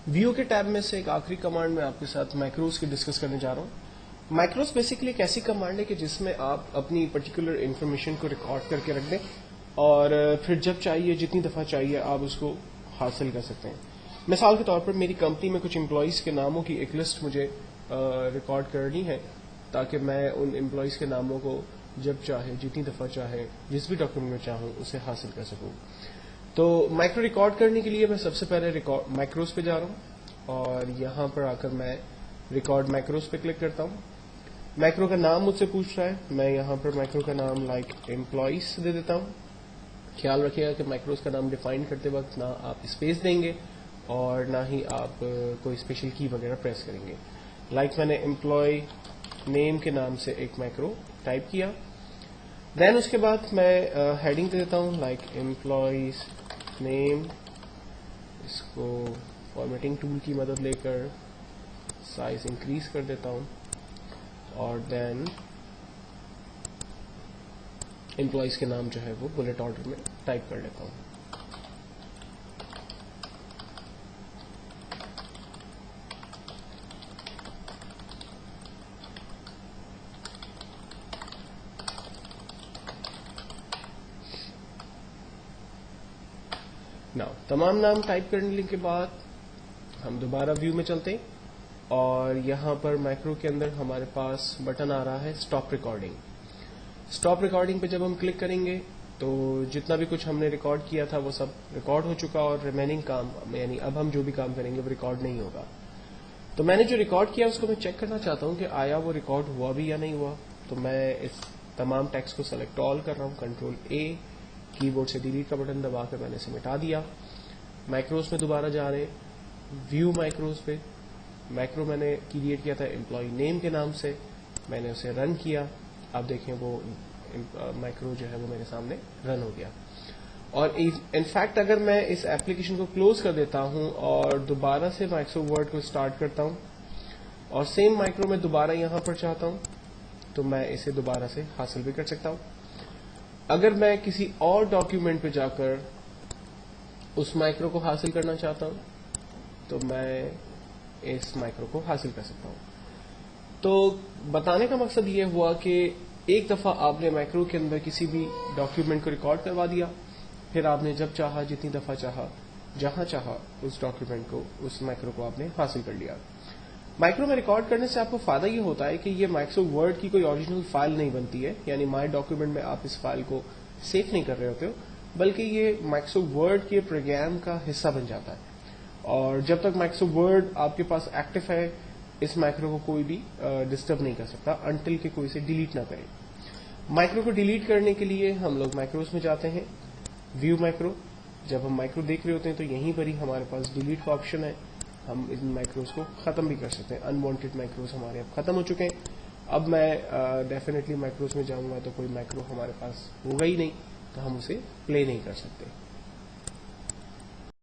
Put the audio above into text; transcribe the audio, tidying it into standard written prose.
View کے tab میں سے ایک آخری کمانڈ میں آپ کے ساتھ مائکروز کی ڈسکس کرنے جا رہا ہوں. مائکروز بیسیکلی ایک ایسی کمانڈ ہے کہ جس میں آپ اپنی پرٹیکولر انفارمیشن کو ریکارڈ کر کے رکھ دیں اور پھر جب چاہیے جتنی دفعہ چاہیے آپ اس کو حاصل کر سکتے ہیں. مثال کے طور پر میری کمپنی میں کچھ امپلائیز کے ناموں کی ایک لسٹ مجھے ریکارڈ کرنی ہے تاکہ میں ان امپلائیز کے ناموں کو جب چاہے جتنی دفعہ چاہے جس بھی ڈاکیومنٹ میں چاہوں اسے حاصل کر سکوں. تو مائکرو ریکارڈ کرنے کے لیے میں سب سے پہلے مائکروز پہ جا رہا ہوں اور یہاں پر آ کر میں ریکارڈ مائکروز پہ کلک کرتا ہوں. مائکرو کا نام مجھ سے پوچھ رہا ہے, میں یہاں پر مائکرو کا نام لائک امپلائیز دے دیتا ہوں. خیال رکھیے گا کہ مائکروز کا نام ڈیفائن کرتے وقت نہ آپ اسپیس دیں گے اور نہ ہی آپ کوئی اسپیشل کی وغیرہ پریس کریں گے. لائک میں نے امپلائی نیم کے نام سے ایک مائکرو ٹائپ کیا. دین اس کے بعد میں ہیڈنگ دے دیتا ہوں لائک امپلائیز نیم. اس کو فارمیٹنگ ٹول کی مدد لے کر سائز انکریز کر دیتا ہوں اور دین امپلائیز کے نام جو ہے وہ بلٹ آرڈر میں ٹائپ کر لیتا ہوں. تمام نام ٹائپ کرنے کے بعد ہم دوبارہ ویو میں چلتے ہیں اور یہاں پر مائکرو کے اندر ہمارے پاس بٹن آ رہا ہے اسٹاپ ریکارڈنگ. اسٹاپ ریکارڈنگ پہ جب ہم کلک کریں گے تو جتنا بھی کچھ ہم نے ریکارڈ کیا تھا وہ سب ریکارڈ ہو چکا اور ریمیننگ کام یعنی اب ہم جو بھی کام کریں گے وہ ریکارڈ نہیں ہوگا. تو میں نے جو ریکارڈ کیا اس کو میں چیک کرنا چاہتا ہوں کہ آیا وہ ریکارڈ ہوا بھی یا نہیں ہوا. تو میں اس تمام ٹیکسٹ کو سلیکٹ آل کر رہا ہوں, کنٹرول اے, کی بورڈ سے ڈیلیٹ کا بٹن دبا کر میں نے اسے مٹا دیا. مائکروز میں دوبارہ جا رہے ویو مائکروز پہ. مائکرو میں نے کریٹ کیا تھا امپلائی نیم کے نام سے, میں نے اسے رن کیا. آپ دیکھیں وہ مائکرو جو ہے وہ میرے سامنے رن ہو گیا. اور انفیکٹ اگر میں اس ایپلیکیشن کو کلوز کر دیتا ہوں اور دوبارہ سے مائکرو ورڈ کو اسٹارٹ کرتا ہوں اور سیم مائکرو میں دوبارہ یہاں پر چاہتا ہوں تو میں اسے دوبارہ سے حاصل بھی کر سکتا ہوں. اگر میں کسی اور ڈاکیومنٹ پہ جا کر اس مائکرو کو حاصل کرنا چاہتا ہوں تو میں اس مائکرو کو حاصل کر سکتا ہوں. تو بتانے کا مقصد یہ ہوا کہ ایک دفعہ آپ نے مائکرو کے اندر کسی بھی ڈاکیومنٹ کو ریکارڈ کروا دیا, پھر آپ نے جب چاہا جتنی دفعہ چاہا جہاں چاہا اس ڈاکیومنٹ کو اس مائکرو کو آپ نے حاصل کر لیا. مائکرو میں ریکارڈ کرنے سے آپ کو فائدہ یہ ہوتا ہے کہ یہ مائکرو ورڈ کی کوئی اوریجنل فائل نہیں بنتی ہے, یعنی مائی ڈاکیومنٹ میں آپ اس فائل کو سیو نہیں کر رہے ہوتے ہو بلکہ یہ مائکرو ورڈ کے پروگرام کا حصہ بن جاتا ہے. اور جب تک مائکرو ورڈ آپ کے پاس ایکٹیو ہے اس مائکرو کو کوئی بھی ڈسٹرب نہیں کر سکتا انٹل کہ کوئی اسے ڈیلیٹ نہ کرے. مائکرو کو ڈیلیٹ کرنے کے لیے ہم لوگ مائکروز میں جاتے ہیں, ویو مائکرو. جب ہم مائکرو دیکھ رہے ہوتے ہیں تو یہیں پر ہی ہمارے پاس ڈیلیٹ کا آپشن ہے, ہم ان مائکروز کو ختم بھی کر سکتے ہیں. انوانٹیڈ مائکروز ہمارے اب ختم ہو چکے ہیں. اب میں ڈیفینیٹلی مائکروز میں جاؤں گا تو کوئی مائکرو ہمارے پاس ہوگا ہی نہیں, تو ہم اسے پلے نہیں کر سکتے.